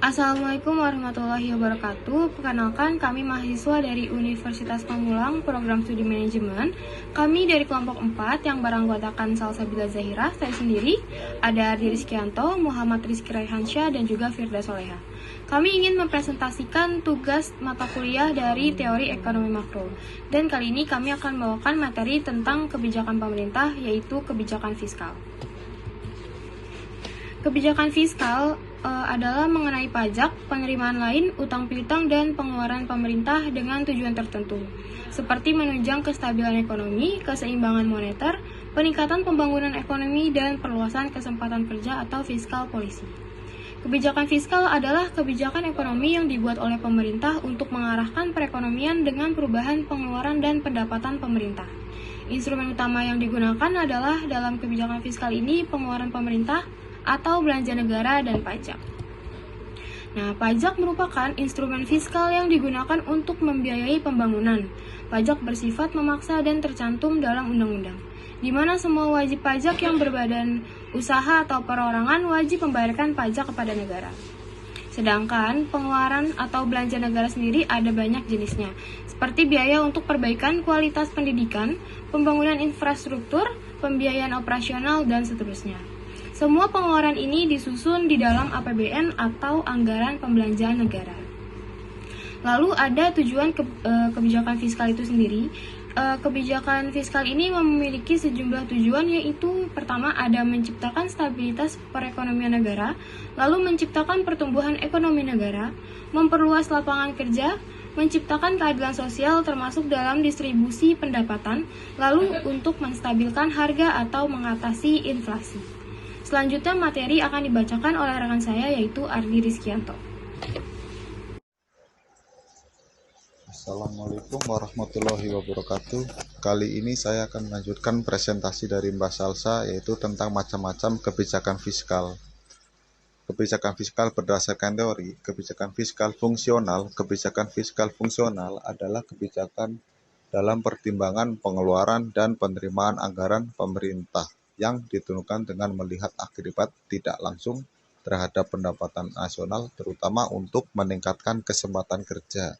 Assalamualaikum warahmatullahi wabarakatuh. Perkenalkan, kami mahasiswa dari Universitas Pamulang, program studi manajemen. Kami dari kelompok 4 yang beranggotakan Salsabila Zahira, saya sendiri, ada Ardi Rizkyanto, Muhammad Rizky Raihansyah, dan juga Firda Soleha. Kami ingin mempresentasikan tugas mata kuliah dari teori ekonomi makro. Dan kali ini kami akan membawakan materi tentang kebijakan pemerintah, yaitu kebijakan fiskal. Kebijakan fiskal adalah mengenai pajak, penerimaan lain, utang piutang, dan pengeluaran pemerintah dengan tujuan tertentu, seperti menunjang kestabilan ekonomi, keseimbangan moneter, peningkatan pembangunan ekonomi, dan perluasan kesempatan kerja atau fiskal polisi. Kebijakan fiskal adalah kebijakan ekonomi yang dibuat oleh pemerintah untuk mengarahkan perekonomian dengan perubahan pengeluaran dan pendapatan pemerintah. Instrumen utama yang digunakan adalah dalam kebijakan fiskal ini pengeluaran pemerintah atau belanja negara dan pajak. Nah, pajak merupakan instrumen fiskal yang digunakan untuk membiayai pembangunan. Pajak bersifat memaksa dan tercantum dalam undang-undang, di mana semua wajib pajak yang berbadan usaha atau perorangan wajib membayarkan pajak kepada negara. Sedangkan pengeluaran atau belanja negara sendiri ada banyak jenisnya, seperti biaya untuk perbaikan kualitas pendidikan, pembangunan infrastruktur, pembiayaan operasional, dan seterusnya. Semua pengeluaran ini disusun di dalam APBN atau Anggaran Pembelanjaan Negara. Lalu ada tujuan kebijakan fiskal itu sendiri. Kebijakan fiskal ini memiliki sejumlah tujuan, yaitu pertama ada menciptakan stabilitas perekonomian negara, lalu menciptakan pertumbuhan ekonomi negara, memperluas lapangan kerja, menciptakan keadilan sosial termasuk dalam distribusi pendapatan, lalu untuk menstabilkan harga atau mengatasi inflasi. Selanjutnya materi akan dibacakan oleh rekan saya, yaitu Ardi Rizkyanto. Assalamualaikum warahmatullahi wabarakatuh. Kali ini saya akan melanjutkan presentasi dari Mbak Salsa, yaitu tentang macam-macam kebijakan fiskal. Kebijakan fiskal berdasarkan teori, kebijakan fiskal fungsional. Kebijakan fiskal fungsional adalah kebijakan dalam pertimbangan pengeluaran dan penerimaan anggaran pemerintah yang ditentukan dengan melihat akibat tidak langsung terhadap pendapatan nasional, terutama untuk meningkatkan kesempatan kerja.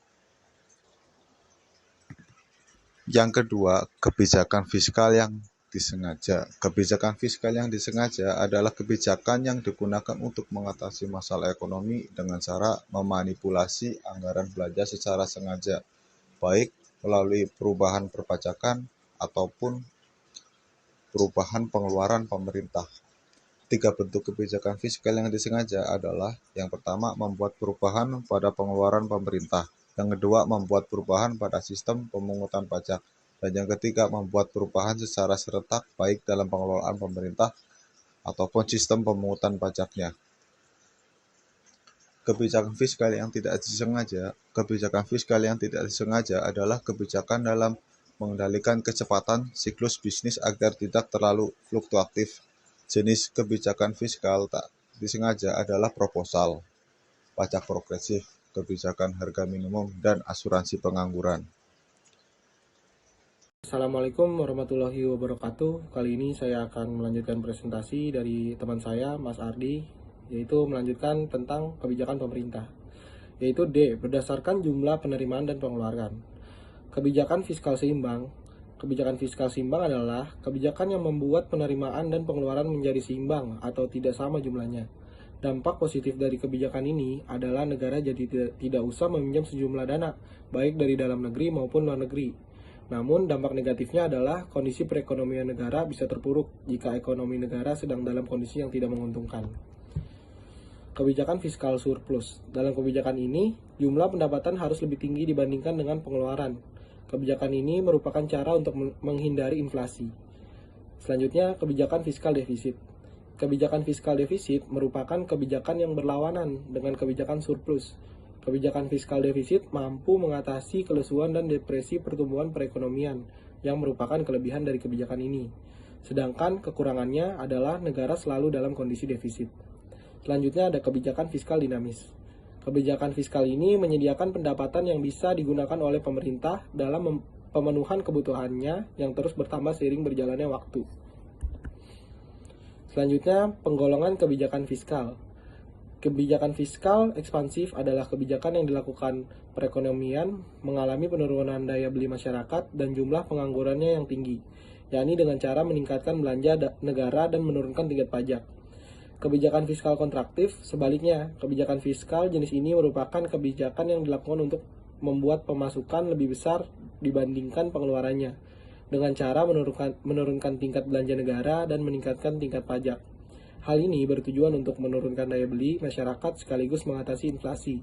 Yang kedua, kebijakan fiskal yang disengaja. Kebijakan fiskal yang disengaja adalah kebijakan yang digunakan untuk mengatasi masalah ekonomi dengan cara memanipulasi anggaran belanja secara sengaja, baik melalui perubahan perpajakan ataupun perubahan pengeluaran pemerintah. 3 bentuk kebijakan fiskal yang disengaja adalah: yang pertama, membuat perubahan pada pengeluaran pemerintah; yang kedua, membuat perubahan pada sistem pemungutan pajak; dan yang ketiga, membuat perubahan secara serentak baik dalam pengelolaan pemerintah ataupun sistem pemungutan pajaknya. Kebijakan fiskal yang tidak disengaja. Kebijakan fiskal yang tidak disengaja adalah kebijakan dalam mengendalikan kecepatan siklus bisnis agar tidak terlalu fluktuatif. Jenis kebijakan fiskal tak disengaja adalah proposal, pajak progresif, kebijakan harga minimum, dan asuransi pengangguran. Assalamualaikum warahmatullahi wabarakatuh. Kali ini saya akan melanjutkan presentasi dari teman saya, Mas Ardi, yaitu melanjutkan tentang kebijakan pemerintah, yaitu D. Berdasarkan jumlah penerimaan dan pengeluaran. Kebijakan fiskal seimbang. Kebijakan fiskal seimbang adalah kebijakan yang membuat penerimaan dan pengeluaran menjadi seimbang atau tidak sama jumlahnya. Dampak positif dari kebijakan ini adalah negara jadi tidak usah meminjam sejumlah dana, baik dari dalam negeri maupun luar negeri. Namun, dampak negatifnya adalah kondisi perekonomian negara bisa terpuruk jika ekonomi negara sedang dalam kondisi yang tidak menguntungkan. Kebijakan fiskal surplus. Dalam kebijakan ini, jumlah pendapatan harus lebih tinggi dibandingkan dengan pengeluaran. Kebijakan ini merupakan cara untuk menghindari inflasi. Selanjutnya, kebijakan fiskal defisit. Kebijakan fiskal defisit merupakan kebijakan yang berlawanan dengan kebijakan surplus. Kebijakan fiskal defisit mampu mengatasi kelesuan dan depresi pertumbuhan perekonomian yang merupakan kelebihan dari kebijakan ini. Sedangkan kekurangannya adalah negara selalu dalam kondisi defisit. Selanjutnya ada kebijakan fiskal dinamis. Kebijakan fiskal ini menyediakan pendapatan yang bisa digunakan oleh pemerintah dalam pemenuhan kebutuhannya yang terus bertambah seiring berjalannya waktu. Selanjutnya, penggolongan kebijakan fiskal. Kebijakan fiskal ekspansif adalah kebijakan yang dilakukan perekonomian mengalami penurunan daya beli masyarakat dan jumlah penganggurannya yang tinggi, yakni dengan cara meningkatkan belanja negara dan menurunkan tingkat pajak. Kebijakan fiskal kontraktif, sebaliknya, kebijakan fiskal jenis ini merupakan kebijakan yang dilakukan untuk membuat pemasukan lebih besar dibandingkan pengeluarannya, dengan cara menurunkan tingkat belanja negara dan meningkatkan tingkat pajak. Hal ini bertujuan untuk menurunkan daya beli masyarakat sekaligus mengatasi inflasi.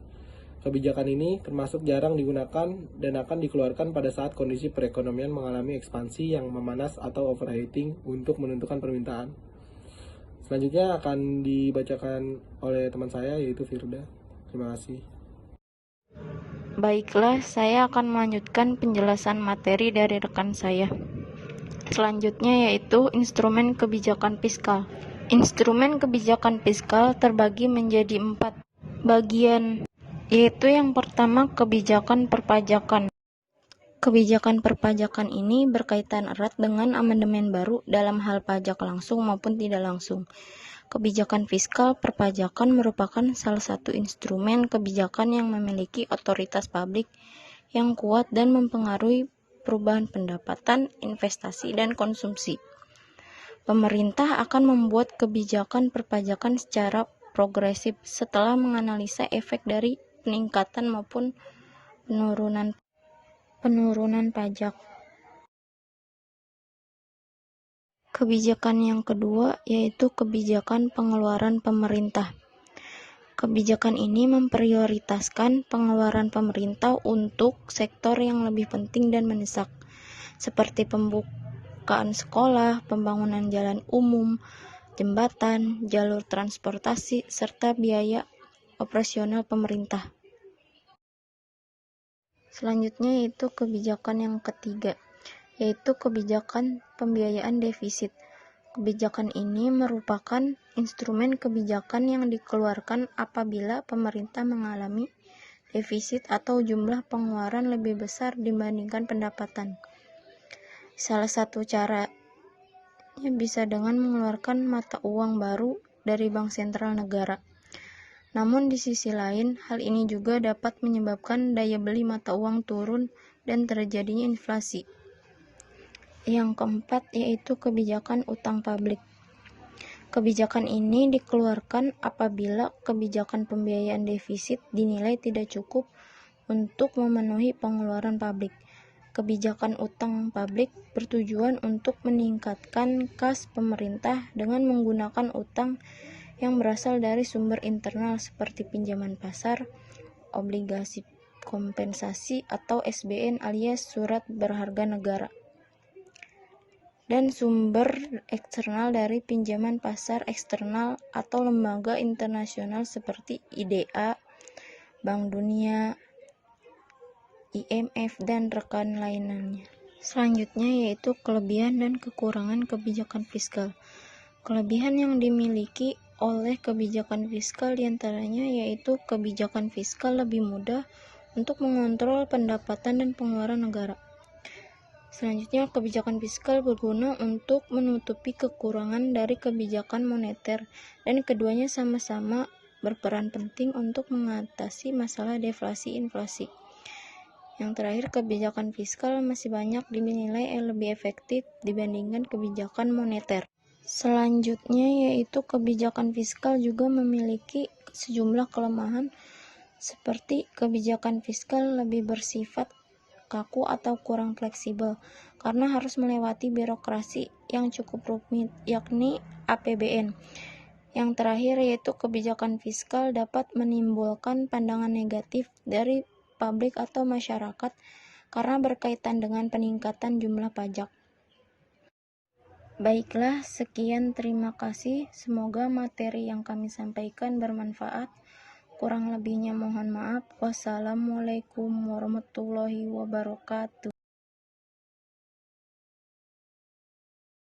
Kebijakan ini termasuk jarang digunakan dan akan dikeluarkan pada saat kondisi perekonomian mengalami ekspansi yang memanas atau overheating untuk menentukan permintaan. Selanjutnya akan dibacakan oleh teman saya yaitu Firda. Terima kasih. Baiklah, saya akan melanjutkan penjelasan materi dari rekan saya. Selanjutnya yaitu instrumen kebijakan fiskal. Instrumen kebijakan fiskal terbagi menjadi 4 bagian, yaitu yang pertama kebijakan perpajakan. Kebijakan perpajakan ini berkaitan erat dengan amandemen baru dalam hal pajak langsung maupun tidak langsung. Kebijakan fiskal perpajakan merupakan salah satu instrumen kebijakan yang memiliki otoritas publik yang kuat dan mempengaruhi perubahan pendapatan, investasi, dan konsumsi. Pemerintah akan membuat kebijakan perpajakan secara progresif setelah menganalisa efek dari peningkatan maupun penurunan pajak. Kebijakan yang kedua yaitu kebijakan pengeluaran pemerintah. Kebijakan ini memprioritaskan pengeluaran pemerintah untuk sektor yang lebih penting dan mendesak, seperti pembukaan sekolah, pembangunan jalan umum, jembatan, jalur transportasi, serta biaya operasional pemerintah. Selanjutnya yaitu kebijakan yang ketiga, yaitu kebijakan pembiayaan defisit. Kebijakan ini merupakan instrumen kebijakan yang dikeluarkan apabila pemerintah mengalami defisit atau jumlah pengeluaran lebih besar dibandingkan pendapatan. Salah satu caranya bisa dengan mengeluarkan mata uang baru dari bank sentral negara. Namun di sisi lain, hal ini juga dapat menyebabkan daya beli mata uang turun dan terjadinya inflasi. Yang keempat yaitu kebijakan utang publik. Kebijakan ini dikeluarkan apabila kebijakan pembiayaan defisit dinilai tidak cukup untuk memenuhi pengeluaran publik. Kebijakan utang publik bertujuan untuk meningkatkan kas pemerintah dengan menggunakan utang yang berasal dari sumber internal seperti pinjaman pasar, obligasi kompensasi atau SBN alias surat berharga negara, dan sumber eksternal dari pinjaman pasar eksternal atau lembaga internasional seperti IDA, Bank Dunia, IMF, dan rekan lainnya. Selanjutnya yaitu kelebihan dan kekurangan kebijakan fiskal. Kelebihan yang dimiliki oleh kebijakan fiskal diantaranya yaitu kebijakan fiskal lebih mudah untuk mengontrol pendapatan dan pengeluaran negara. Selanjutnya, kebijakan fiskal berguna untuk menutupi kekurangan dari kebijakan moneter, dan keduanya sama-sama berperan penting untuk mengatasi masalah deflasi inflasi. Yang terakhir, kebijakan fiskal masih banyak dinilai lebih efektif dibandingkan kebijakan moneter. Selanjutnya yaitu kebijakan fiskal juga memiliki sejumlah kelemahan, seperti kebijakan fiskal lebih bersifat kaku atau kurang fleksibel karena harus melewati birokrasi yang cukup rumit, yakni APBN. Yang terakhir yaitu kebijakan fiskal dapat menimbulkan pandangan negatif dari publik atau masyarakat karena berkaitan dengan peningkatan jumlah pajak. Baiklah, sekian, terima kasih. Semoga materi yang kami sampaikan bermanfaat. Kurang lebihnya mohon maaf. Wassalamualaikum warahmatullahi wabarakatuh.